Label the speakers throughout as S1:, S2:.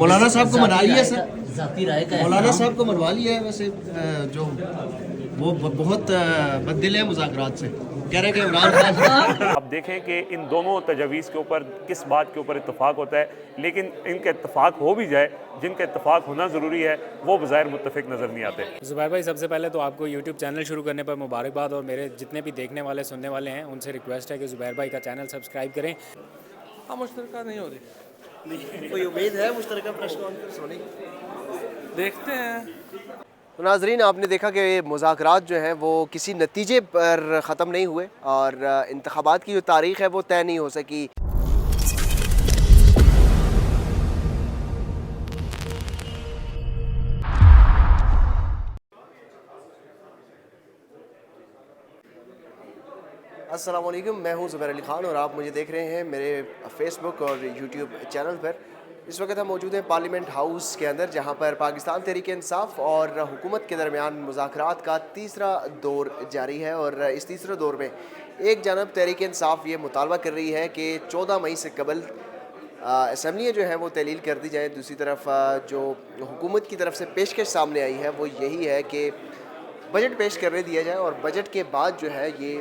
S1: मौलाना साहब को मना लिया सर,
S2: जाती राय का
S1: मौलाना साहब को मनवा लिया है वैसे जो वो बहुत बददिल है मुज़ाकरात से, कह रहे हैं कि इमरान खान
S3: अब देखें कि इन दोनों तजवीज़ के ऊपर किस बात के ऊपर इत्तफाक होता है, लेकिन इनका इत्तफाक हो भी जाए, जिनका इत्तफाक होना ज़रूरी है वो बज़ाहिर मुत्तफ़िक नज़र नहीं आते।
S4: ज़ुबैर भाई, सबसे पहले तो आपको यूट्यूब चैनल शुरू करने पर मुबारकबाद, और मेरे जितने भी देखने वाले सुनने वाले हैं उनसे रिक्वेस्ट है कि ज़ुबैर भाई का चैनल सब्सक्राइब करें।
S5: हाँ, मुश्तरका नहीं हो रही,
S1: कोई उम्मीद है मुश्तरका प्रेस कॉन्फ्रेंस होने की?
S5: देखते हैं।
S1: तो नाजरीन, आपने देखा कि मुज़ाकरात जो हैं वो किसी नतीजे पर ख़त्म नहीं हुए और इंतखाबात की जो तारीख़ है वो तय नहीं हो सकी। अस्सलाम वालेकुम, मैं हूं ज़ुबैर अली ख़ान और आप मुझे देख रहे हैं मेरे फ़ेसबुक और यूट्यूब चैनल पर। इस वक्त हम मौजूद हैं पार्लियामेंट हाउस के अंदर, जहां पर पाकिस्तान तहरीक इंसाफ और हुकूमत के दरमियान मुज़ाकरात का तीसरा दौर जारी है। और इस तीसरे दौर में एक जानब तहरीक इंसाफ ये मुतालबा कर रही है कि 14 मई से कबल असम्बलियाँ जो हैं वो तहलील कर दी जाएँ। दूसरी तरफ जो हुकूमत की तरफ से पेशकश सामने आई है वो यही है कि बजट पेश करने दिया जाए और बजट के बाद जो है ये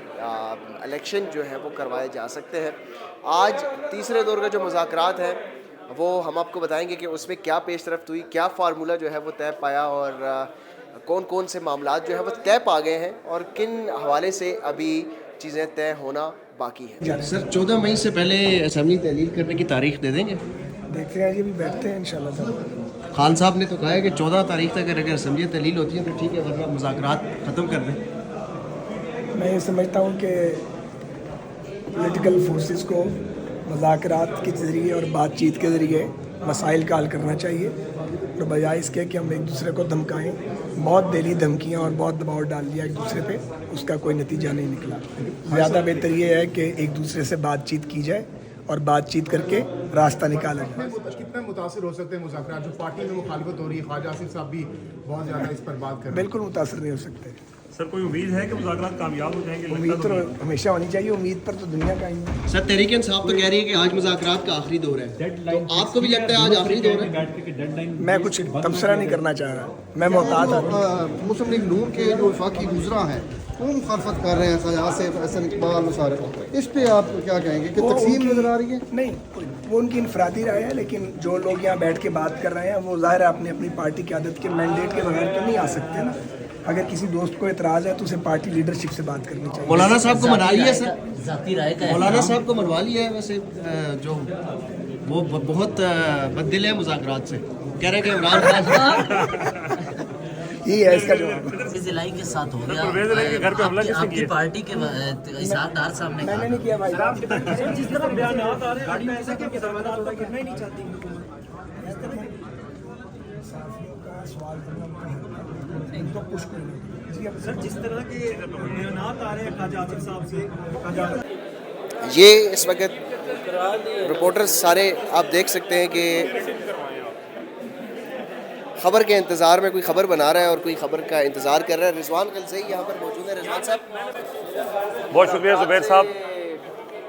S1: इलेक्शन जो है वो करवाए जा सकते हैं। आज तीसरे दौर का जो मुज़ाकरात हैं वो हम आपको बताएंगे कि उसमें क्या पेश रफ्त हुई, क्या फार्मूला जो है वो तय पाया और कौन कौन से मामलात जो है वो तय पा गए हैं और किन हवाले से अभी चीज़ें तय होना बाकी हैं। सर, 14 मई से पहले असम्बली तहलील करने की तारीख दे देंगे?
S6: देखते हैं जी, अभी बैठते हैं इंशाल्लाह।
S1: खान साहब ने तो कहा है कि 14 तारीख तक अगर असम्बली तहलील होती है तो ठीक है, वरना मुज़ाकरात ख़त्म कर दें।
S6: मैं ये समझता हूँ कि पॉलिटिकल फोर्सेस को मुज़ाकरात के ज़रिए और बातचीत के ज़रिए मसाइल का हल करना चाहिए, और बजाय इसके कि हम एक दूसरे को धमकाएं। बहुत दिली धमकियाँ और बहुत दबाव डाल दिया एक दूसरे पे, उसका कोई नतीजा नहीं निकला। ज़्यादा बेहतर ये है कि एक दूसरे से बातचीत की जाए और बातचीत करके रास्ता निकाला जाए।
S7: कितना मुतासिर हो सकते हैं मुज़ाकरात? जो पार्टी में मुखालिफत हो रही है, ख्वाजा आसिफ साहब भी बहुत ज़्यादा इस पर बात कर रहे हैं।
S6: बिल्कुल मुतासर नहीं हो सकते।
S3: सर, कोई उम्मीद है कि मुज़ाकरात कामयाब हो जाएंगे?
S6: उम्मीद तो हमेशा होनी चाहिए, उम्मीद पर तो दुनिया का ही है।
S1: सर, तहरीक इंसाफ तो कह रही है कि आज मुज़ाकरात का आखिरी दौर है, तो आपको भी लगता है आज आखिरी दौर है?
S6: मैं कुछ तबसरा नहीं करना चाह रहा, मैं मोहतात आदमी।
S8: मुस्लिम लीग नून के जो वफाकी गुजरा हैं वो मुखालफत कर रहे हैं, ख्वाजा आसिफ, हसन इकबाल, सारे। इस पे आप क्या कहेंगे कि तकसीम नजर आ रही है?
S6: नहीं, वो उनकी इनफरादी राय है, लेकिन जो लोग यहाँ बैठ के बात कर रहे हैं वो ज़ाहिर है अपनी अपनी पार्टी की आदत के मैंडेट के बगैर तो नहीं आ सकते ना। अगर किसी दोस्त को एतराज़ है तो उसे पार्टी लीडरशिप से बात करनी चाहिए।
S1: मौलाना साहब को मना लिया सर,
S2: जाती राय का
S1: मौलाना साहब को मनवा लिया है वैसे जो वो बहुत बददिल है मुज़ाकरात से, कह रहे हैं कि इमरान खान
S6: यही है इसका जवाब।
S2: जिलाई के साथ हो गया।
S3: घर पे हमला किसने
S2: आपकी
S3: किया?
S2: पार्टी के इसहाक डार साहब ने
S6: मैंने नहीं किया भाई।
S9: जिस तरह बयानात आ रहे हैं, ऐसा कि दरवाजा तोड़ा करना ही नहीं चाहती सर। जिस तरह के बयानात आ रहे हैं ख्वाजा आसिफ साहब से,
S1: ये इस वक्त रिपोर्टर्स सारे आप देख सकते हैं कि खबर के इंतज़ार में कोई खबर बना रहा है और कोई खबर का इंतज़ार कर रहा है। रिजवान कल से ही यहाँ पर मौजूद है। रिजवान साहब,
S3: बहुत शुक्रिया ज़ुबैर साहब।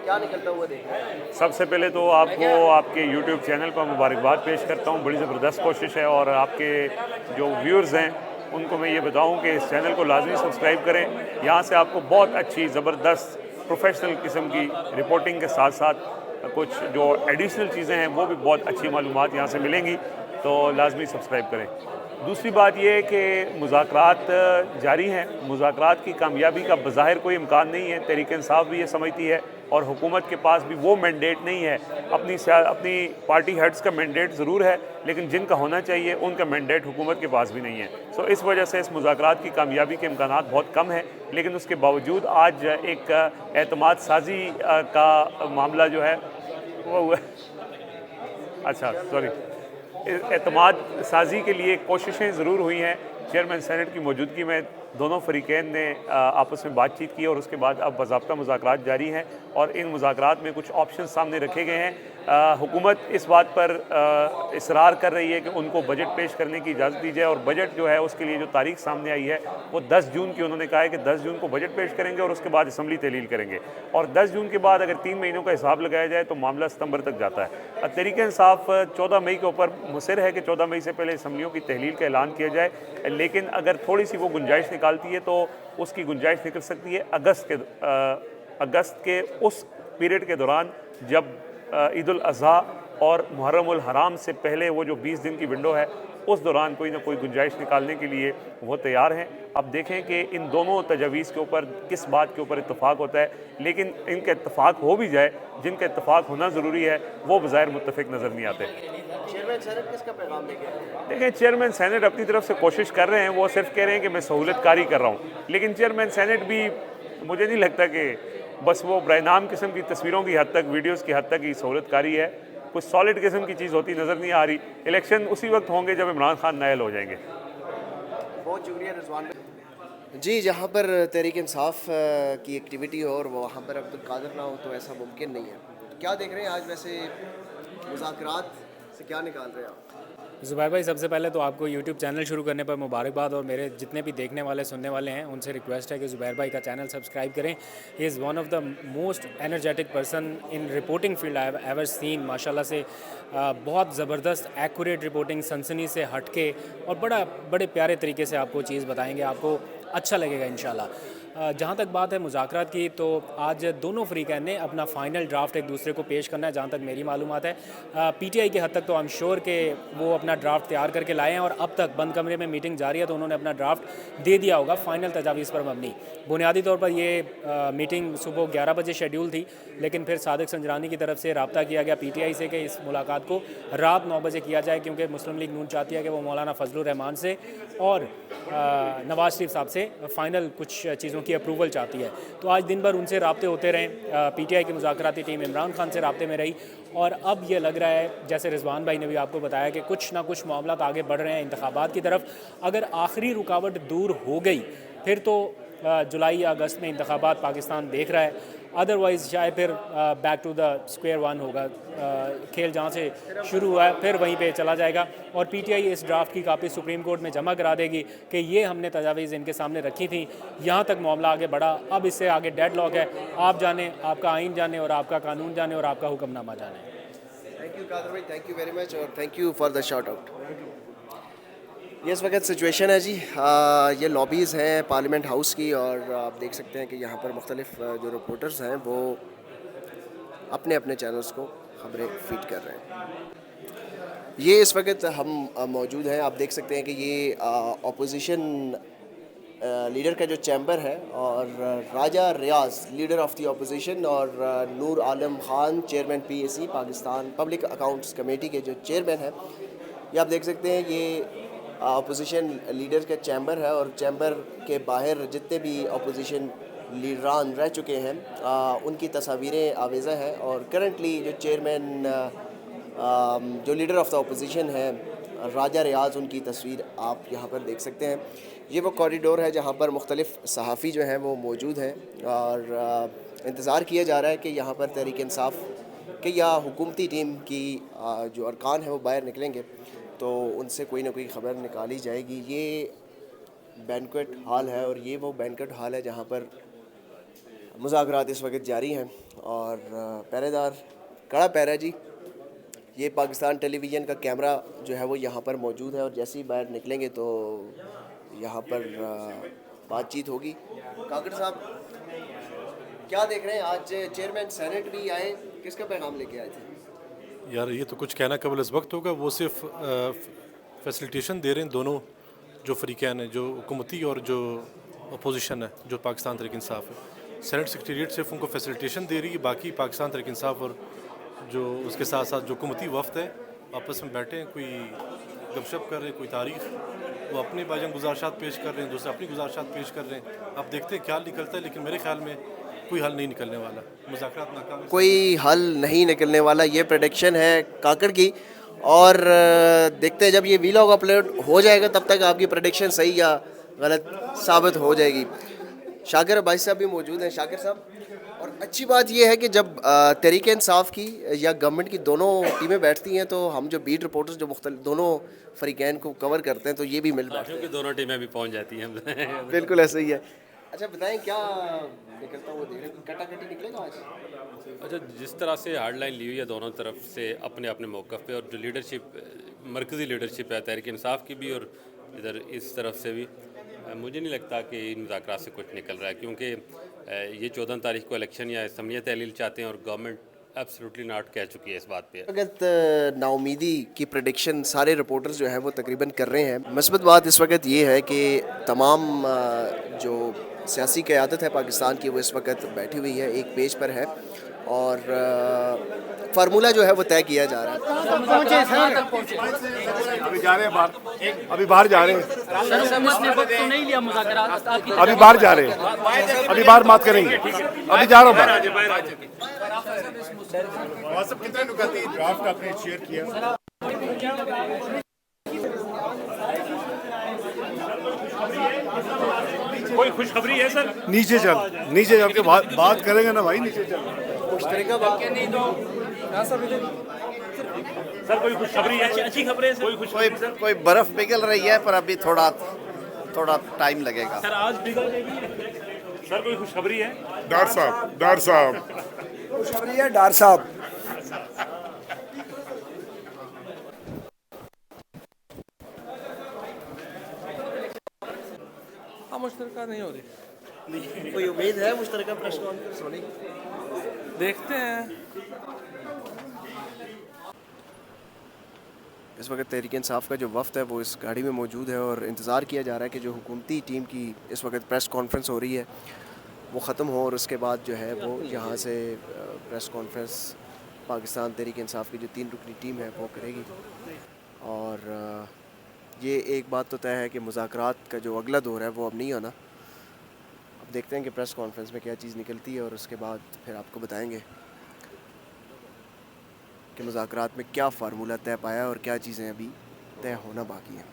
S1: क्या निकलता हुआ देखा?
S3: सबसे पहले तो आपको आपके यूट्यूब चैनल पर मुबारकबाद पेश करता हूँ, बड़ी ज़बरदस्त कोशिश है। और आपके जो व्यूअर्स हैं उनको मैं ये बताऊँ कि इस चैनल को लाजमी सब्सक्राइब करें। यहाँ से आपको बहुत अच्छी ज़बरदस्त प्रोफेशनल किस्म की रिपोर्टिंग के साथ साथ कुछ जो एडिशनल चीज़ें हैं वो भी बहुत अच्छी मालूमात यहाँ से मिलेंगी, तो लाजमी सब्सक्राइब करें। दूसरी बात यह है कि मुज़ाकरात जारी हैं। मुज़ाकरात की कामयाबी का बज़ाहिर कोई इम्कान नहीं है। तहरीक इंसाफ भी ये समझती है और हुकूमत के पास भी वो मैंडेट नहीं है। अपनी पार्टी हेड्स का मैंडेट ज़रूर है, लेकिन जिनका होना चाहिए उनका मैंडेट हुकूमत के पास भी नहीं है। सो इस वजह से इस मुज़ाकरात की कामयाबी के इम्कानात बहुत कम हैं। लेकिन उसके बावजूद आज एक एतमाद साजी का मामला जो है वो हुआ, एतमाद साजी के लिए कोशिशें ज़रूर हुई हैं, चेयरमैन सेनेट की मौजूदगी में दोनों फरीकैन ने आपस में बातचीत की और उसके बाद अब बाज़ाब्ता मुज़ाकरात जारी हैं और इन मुज़ाकरात में कुछ ऑप्शन सामने रखे गए हैं। हुकूमत इस बात पर इसरार कर रही है कि उनको बजट पेश करने की इजाज़त दी जाए और बजट जो है उसके लिए जो तारीख सामने आई है वो 10 जून की उन्होंने कहा है कि 10 जून को बजट पेश करेंगे और उसके बाद असम्बली तहलील करेंगे और 10 जून के बाद अगर 3 महीनों का हिसाब लगाया जाए तो मामला सितंबर तक जाता है। तहरीक इंसाफ 14 मई के ऊपर मुसर है कि 14 मई से पहले असम्बलियों की तहलील का ऐलान किया जाए, लेकिन अगर थोड़ी सी वो गुंजाइश निकालती है तो उसकी गुंजाइश निकल सकती है अगस्त के उस पीरियड के दौरान जब ईद उल अज़हा और मुहर्रम उल हराम से पहले वो जो 20 दिन की विंडो है उस दौरान कोई ना कोई गुंजाइश निकालने के लिए वो तैयार हैं। अब देखें कि इन दोनों तजावीज़ के ऊपर किस बात के ऊपर इत्तफाक होता है, लेकिन इनका इत्तफाक हो भी जाए, जिनका इत्तफाक होना ज़रूरी है वो बज़ाहिर मुत्तफ़िक नज़र नहीं आते।
S1: चेयरमैन सेनेट किसका पैगाम लेके आए हैं?
S3: देखिए, चेयरमैन सेनेट अपनी तरफ से कोशिश कर रहे हैं, वो सिर्फ कह रहे हैं कि मैं सहूलतकारी कर रहा हूँ, लेकिन चेयरमैन सेनेट भी मुझे नहीं लगता कि बस वो बरानाम किस्म की तस्वीरों की हद तक, वीडियोज़ की हद तक ही सहूलतकारी है। कुछ सॉलिड किस्म की चीज़ होती नज़र नहीं आ रही। इलेक्शन उसी वक्त होंगे जब इमरान खान नायल हो जाएंगे।
S1: बहुत शुक्रिया रिजवान जी। जहाँ पर तहरीक इंसाफ की एक्टिविटी हो और वहाँ पर अब्दुल कादिर ना हो तो ऐसा मुमकिन नहीं है। तो क्या देख रहे हैं आज वैसे मुज़ाकरात से क्या निकाल रहे हैं आप?
S4: ज़ुबैर भाई, सबसे पहले तो आपको यूट्यूब चैनल शुरू करने पर मुबारकबाद और मेरे जितने भी देखने वाले सुनने वाले हैं उनसे रिक्वेस्ट है कि ज़ुबैर भाई का चैनल सब्सक्राइब करें। He is one of the most energetic person in reporting field I have ever seen. माशाल्लाह से बहुत ज़बरदस्त एक्यूरेट रिपोर्टिंग, सनसनी से हटके और बड़े प्यारे तरीके से आपको चीज़ बताएंगे, आपको अच्छा लगेगा इंशाल्लाह। जहाँ तक बात है मुज़ाकरात की, तो आज दोनों फ़रीक़ैन ने अपना फ़ाइनल ड्राफ्ट एक दूसरे को पेश करना है। जहाँ तक मेरी मालूमात है पीटीआई के हद तक तो आई एम श्योर कि वो अपना ड्राफ्ट तैयार करके लाए हैं और अब तक बंद कमरे में मीटिंग जारी है तो उन्होंने अपना ड्राफ्ट दे दिया होगा फ़ाइनल तजावीज़ पर मबनी। बुनियादी तौर पर ये मीटिंग सुबह 11 बजे शेड्यूल थी, लेकिन फिर सादिक संजरानी की तरफ से रब्ता किया गया पीटीआई से कि इस मुलाकात को रात 9 बजे किया जाए, क्योंकि मुस्लिम लीग नून चाहती है कि वो मौलाना फजलुर रहमान से और नवाज शरीफ साहब से फ़ाइनल कुछ चीज़ों की अप्रूवल चाहती है। तो आज दिन भर उनसे राब्ते होते रहे। पीटीआई की मुज़ाकराती टीम इमरान खान से राब्ते में रही और अब ये लग रहा है, जैसे रिजवान भाई ने भी आपको बताया, कि कुछ ना कुछ मामला आगे बढ़ रहे हैं इंतखाबात की तरफ। अगर आखिरी रुकावट दूर हो गई फिर तो जुलाई या अगस्त में इंतखाबात पाकिस्तान देख रहा है, अदरवाइज़ शायद फिर back to the square one होगा। खेल जहाँ से शुरू हुआ है फिर वहीं पे चला जाएगा और पीटीआई इस ड्राफ्ट की कापी सुप्रीम कोर्ट में जमा करा देगी कि ये हमने तजावीज़ इनके सामने रखी थी। यहाँ तक मामला आगे बढ़ा, अब इससे आगे डेड लॉक है। आप जाने, आपका आइन जाने और आपका कानून जाने और आपका हुक्मनामा जाने।
S1: थैंक यू कादर भाई, थैंक यू वेरी मच और thank you for the shot out. ये इस वक्त सिचुएशन है जी, ये लॉबीज़ हैं पार्लियामेंट हाउस की और आप देख सकते हैं कि यहाँ पर मुख्तलिफ जो रिपोर्टर्स हैं वो अपने अपने चैनल्स को खबरें फीड कर रहे हैं। ये इस वक्त हम मौजूद हैं, आप देख सकते हैं कि ये अपोजिशन लीडर का जो चैम्बर है और Raja Riaz leader of the opposition और Noor Alam Khan chairman PAC Pakistan public accounts committee के जो चेयरमैन हैं, ये आप देख सकते हैं ये अपोजिशन लीडर का चैम्बर है और चैम्बर के बाहर जितने भी अपोजिशन लीडरान रह चुके हैं उनकी तस्वीरें आवेज़ा हैं और करंटली जो चेयरमैन जो लीडर ऑफ द अपोजिशन है राजा रियाज, उनकी तस्वीर आप यहाँ पर देख सकते हैं। ये वो कॉरिडोर है जहाँ पर मुख्तलिफ सहाफ़ी जो हैं वो मौजूद हैं और इंतज़ार किया जा रहा है कि यहाँ पर तहरीक इंसाफ के या हुकूमती टीम की जो अरकान हैं वो बाहर निकलेंगे तो उनसे कोई ना कोई ख़बर निकाली जाएगी। ये बैंक्वेट हॉल है और ये वो बैंक्वेट हॉल है जहाँ पर मुज़ाकरात इस वक्त जारी हैं और पहरेदार कड़ा पहरा जी। ये पाकिस्तान टेलीविज़न का कैमरा जो है वो यहाँ पर मौजूद है और जैसे ही बाहर निकलेंगे तो यहाँ पर बातचीत होगी। काकड़ साहब, क्या देख रहे हैं? आज चेयरमैन सेनेट भी आए, किसका पैगाम लेके आए थे?
S10: यार ये तो कुछ कहना कबल इस वक्त होगा, वो सिर्फ फैसिलिटेशन दे रहे हैं दोनों जो फ़रीक़ैन हैं, जो हुकूमती और जो अपोजिशन है, जो पाकिस्तान तहरीक इंसाफ है। सेनेट सेक्रेटेरिएट सिर्फ उनको फैसिलिटेशन दे रही है, बाकी पाकिस्तान तहरीक इंसाफ और जो उसके साथ साथ जो हुकूमती वफ़द है आपस में बैठे हैं, कोई गपशप कर रहे हैं, कोई तारीफ़, वो अपने बाजन गुजारिशात पेश कर रहे हैं, दूसरे अपनी गुजारिशात पेश कर रहे हैं। अब देखते हैं क्या निकलता है, लेकिन मेरे ख्याल में कोई हल नहीं निकलने वाला, मुज़ाकरात नाकाम,
S1: कोई हल नहीं निकलने वाला, ये प्रेडिक्शन है काकड़ की। और देखते हैं जब ये वीलॉग अपलोड हो जाएगा तब तक आपकी प्रेडिक्शन सही या गलत साबित हो जाएगी। शाकिर भाई साहब भी मौजूद हैं। शाकिर साहब, और अच्छी बात ये है कि जब तहरीक इंसाफ की या गवर्नमेंट की दोनों टीमें बैठती हैं तो हम जो बीट रिपोर्टर्स जो मुख्तलिफ दोनों फरीकैन को कवर करते हैं तो ये भी मिल बैठते हैं।
S11: दोनों टीमें भी पहुंच जाती हैं।
S1: बिल्कुल ऐसा ही है। अच्छा बताएं क्या निकलता हुआ देख रहे हैं, कटाकटी निकलेगा आज?
S11: अच्छा, जिस तरह से हार्ड लाइन ली हुई है दोनों तरफ से अपने अपने मौक़िफ़ पे, और जो लीडरशिप मरकज़ी लीडरशिप है तहरीक इंसाफ की भी और इधर इस तरफ से भी, मुझे नहीं लगता कि इन मुज़ाकरात से कुछ निकल रहा है, क्योंकि ये 14 तारीख को इलेक्शन या असम्बली तहलील चाहते हैं और गवर्नमेंट एब्सोल्युटली नॉट कह चुकी है इस बात पे।
S1: वक्त नाउमीदी की प्रेडिक्शन सारे रिपोर्टर्स जो हैं वो तकरीबन कर रहे हैं। मस्बत बात इस वक्त ये है कि तमाम जो सियासी क़यादत है पाकिस्तान की वो इस वक्त बैठी हुई है, एक पेज पर है और फार्मूला जो है वो तय किया जा रहा है।
S7: अभी जा रहे हैं बाहर, अभी बाहर जा रहे हैं, अभी बाहर जा रहे हैं, अभी बाहर बात करेंगे, अभी जा रहा हूँ बाहर। कितने नुकते ड्राफ्ट आपने शेयर किया?
S3: कोई खुशखबरी है सर?
S7: नीचे चल के बात करेंगे ना भाई, नीचे चल।
S3: सर कोई खुशखबरी है? अच्छी खबर है सर?
S12: कोई बर्फ पिघल रही है पर अभी थोड़ा टाइम लगेगा।
S3: सर आज पिघल जाएगी? सर कोई खुशखबरी है?
S7: डार साहब
S6: खुशखबरी है डार साहब।
S5: हाँ, मुश्तरका नहीं हो रही।
S1: कोई उम्मीद है मुश्तरका प्रेस कॉन्फ्रेंस होने की?
S5: देखते हैं।
S1: इस वक्त तहरीक इंसाफ का जो वफ़द है वो इस गाड़ी में मौजूद है और इंतज़ार किया जा रहा है कि जो हुकूमती टीम की इस वक्त प्रेस कॉन्फ्रेंस हो रही है वो ख़त्म हो और उसके बाद जो है वो यहाँ से प्रेस कॉन्फ्रेंस पाकिस्तान तहरीक इंसाफ की जो 3 रुकनी टीम है वो करेगी। और ये एक बात तो तय है कि मुज़ाकरात का जो अगला दौर है वो अब नहीं आना। अब देखते हैं कि प्रेस कॉन्फ्रेंस में क्या चीज़ निकलती है और उसके बाद फिर आपको बताएंगे कि मुज़ाकरात में क्या फ़ार्मूला तय पाया और क्या चीज़ें अभी तय होना बाकी हैं।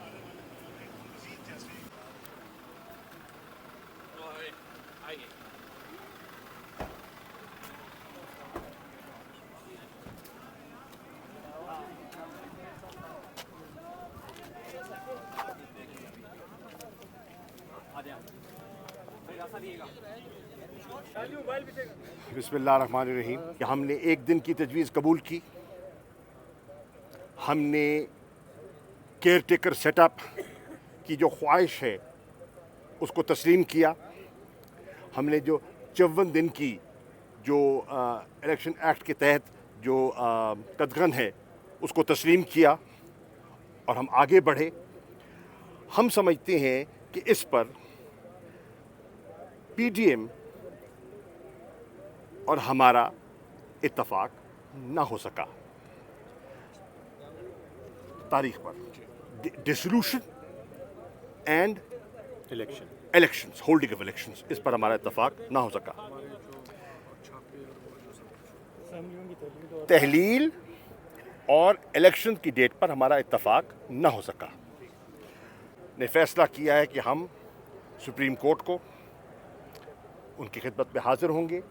S7: बिस्मिल्लाहिर्रहमानिर्रहीम। हमने एक दिन की तजवीज़ कबूल की, हमने केयर टेकर सेटअप की जो ख्वाहिश है उसको तस्लीम किया, हमने जो 54 दिन की जो इलेक्शन एक्ट के तहत जो कदगन है उसको तस्लीम किया और हम आगे बढ़े। हम समझते हैं कि इस पर पीडीएम और हमारा इत्तफाक ना हो सका तारीख पर। Dissolution and elections, holding of elections, इस पर हमारा इत्तफाक ना हो सका। तहलील और इलेक्शन की डेट पर हमारा इत्तफाक ना हो सका। ने फैसला किया है कि हम सुप्रीम कोर्ट को उनकी खिदमत में हाजिर होंगे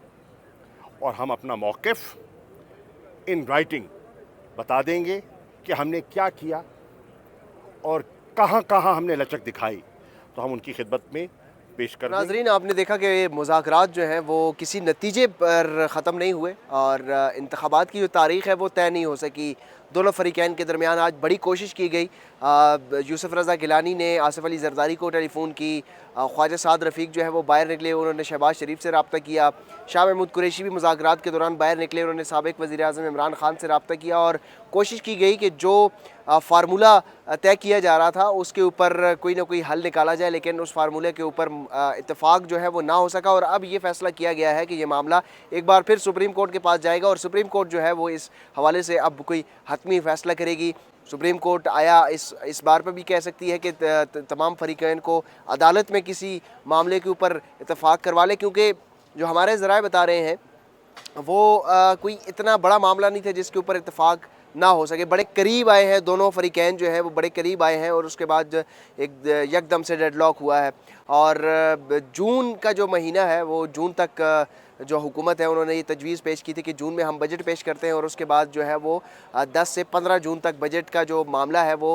S7: और हम अपना मौक़िफ़ इन राइटिंग बता देंगे कि हमने क्या किया और कहाँ कहाँ हमने लचक दिखाई, तो हम उनकी खिदमत में पेश कर।
S1: नाज़रीन, आपने देखा कि मुज़ाकरात जो हैं वो किसी नतीजे पर ख़त्म नहीं हुए और इंतख़ाबात की जो तारीख़ है वो तय नहीं हो सकी। दोनों फ़रीक़ैन के दरमियान आज बड़ी कोशिश की गई। यूसुफ रज़ा गिलानी ने आसिफ अली ज़रदारी को टेलीफ़ोन की, ख्वाजा साद रफ़ीक जो है वो बाहर निकले, उन्होंने शहबाज शरीफ से रब्ता किया। शाह महमूद कुरैशी भी मुज़ाकरात के दौरान बाहर निकले, उन्होंने साबिक़ वज़ीर-ए-आज़म इमरान ख़ान से रब्ता किया और कोशिश की गई कि जो फार्मूला तय किया जा रहा था उसके ऊपर कोई ना कोई हल निकाला जाए, लेकिन उस फार्मूले के ऊपर इत्तेफाक जो है वो ना हो सका। और अब ये फ़ैसला किया गया है कि ये मामला एक बार फिर सुप्रीम कोर्ट के पास जाएगा और सुप्रीम कोर्ट जो है वो इस हवाले से अब कोई हतमी फ़ैसला करेगी। सुप्रीम कोर्ट आया इस बार पर भी कह सकती है कि तमाम फरीक़ैन को अदालत में किसी मामले के ऊपर इत्तेफाक करवा ले, क्योंकि जो हमारे ज़राए बता रहे हैं वो कोई इतना बड़ा मामला नहीं था जिसके ऊपर इत्तेफाक ना हो सके। बड़े करीब आए हैं दोनों फरीकैन जो है वो बड़े करीब आए हैं और उसके बाद एक यकदम से डेडलॉक हुआ है। और जून का जो महीना है वो जून तक जो हुकूमत है उन्होंने ये तजवीज़ पेश की थी कि जून में हम बजट पेश करते हैं और उसके बाद जो है वो 10 से 15 जून तक बजट का जो मामला है वो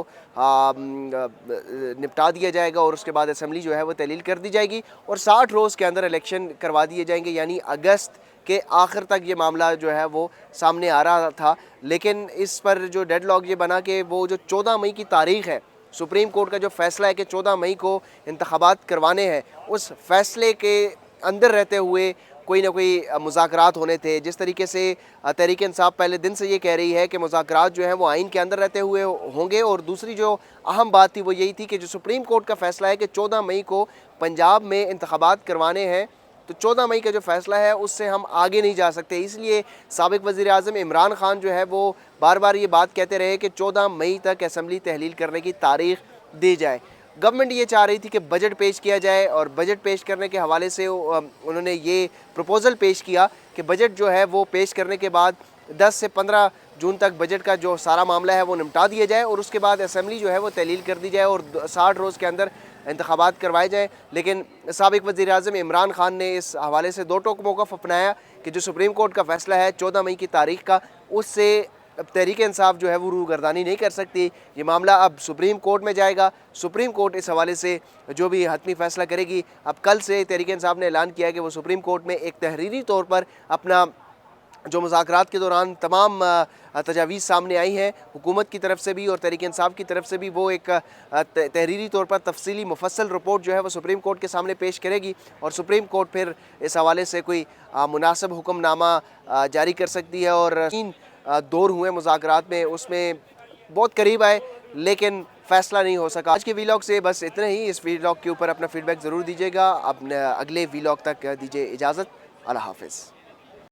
S1: निपटा दिया जाएगा और उसके बाद असम्बली जो है वो तहलील कर दी जाएगी और 60 रोज़ के अंदर इलेक्शन करवा दिए जाएंगे, यानी अगस्त के आखिर तक ये मामला जो है वो सामने आ रहा था। लेकिन इस पर जो डेडलॉक ये बना कि वो जो 14 मई की तारीख़ है, सुप्रीम कोर्ट का जो फैसला है कि 14 मई को इंतखाबात करवाने हैं, उस फैसले के अंदर रहते हुए कोई ना कोई मुज़ाकरात होने थे। जिस तरीके से तहरीक इंसाफ पहले दिन से ये कह रही है कि मुज़ाकरात जो हैं वो आइन के अंदर रहते हुए होंगे, और दूसरी जो अहम बात थी वो यही थी कि जो सुप्रीम कोर्ट का फ़ैसला है कि 14 मई को पंजाब में इंतखाबात करवाने हैं, तो 14 मई का जो फ़ैसला है उससे हम आगे नहीं जा सकते। इसलिए साबिक़ वज़ीर आज़म इमरान ख़ान जो है वो बार बार ये बात कहते रहे कि 14 मई तक असम्बली तहलील करने की तारीख़ दी जाए। गवर्नमेंट ये चाह रही थी कि बजट पेश किया जाए और बजट पेश करने के हवाले से उन्होंने ये प्रपोज़ल पेश किया कि बजट जो है वो पेश करने के बाद 10 से 15 जून तक बजट का जो सारा मामला है वो निपटा दिया जाए और उसके बाद असम्बली जो है वो तहलील कर दी जाए और 60 रोज़ के अंदर इंतखाबात करवाए जाएँ। लेकिन साबिक़ वज़ीर आज़म इमरान ख़ान ने इस हवाले से दो टोक मौक़िफ़ अपनाया कि जो सुप्रीम कोर्ट का फ़ैसला है 14 मई की तारीख़ का, उससे अब तहरीक इंसाफ जो है वो रूगर्दानी नहीं कर सकती। ये मामला अब सुप्रीम कोर्ट में जाएगा, सुप्रीम कोर्ट इस हवाले से जो भी हतमी फ़ैसला करेगी। अब कल से तहरीक इंसाफ ने ऐलान किया कि वो सुप्रीम कोर्ट में एक तहरीरी तौर पर अपना जो मुज़ाकरात के दौरान तमाम तजावीज़ सामने आई हैं हुकूमत की तरफ से भी और तहरीक इंसाफ की तरफ से भी, वो एक तहरीरी तौर पर तफसीली मुफस्सल रिपोर्ट जो है वो सुप्रीम कोर्ट के सामने पेश करेगी और सुप्रीम कोर्ट फिर इस हवाले से कोई मुनासिब हुक्मनामा जारी कर सकती है। और 3 दौर हुए मुज़ाकरात में, उसमें बहुत करीब आए लेकिन फ़ैसला नहीं हो सका। आज के वीलॉग से बस इतना ही। इस वीलॉग के ऊपर अपना फ़ीडबैक ज़रूर दीजिएगा। अपने अगले वीलॉग तक दीजिए इजाज़त। अल्लाह हाफ़िज़।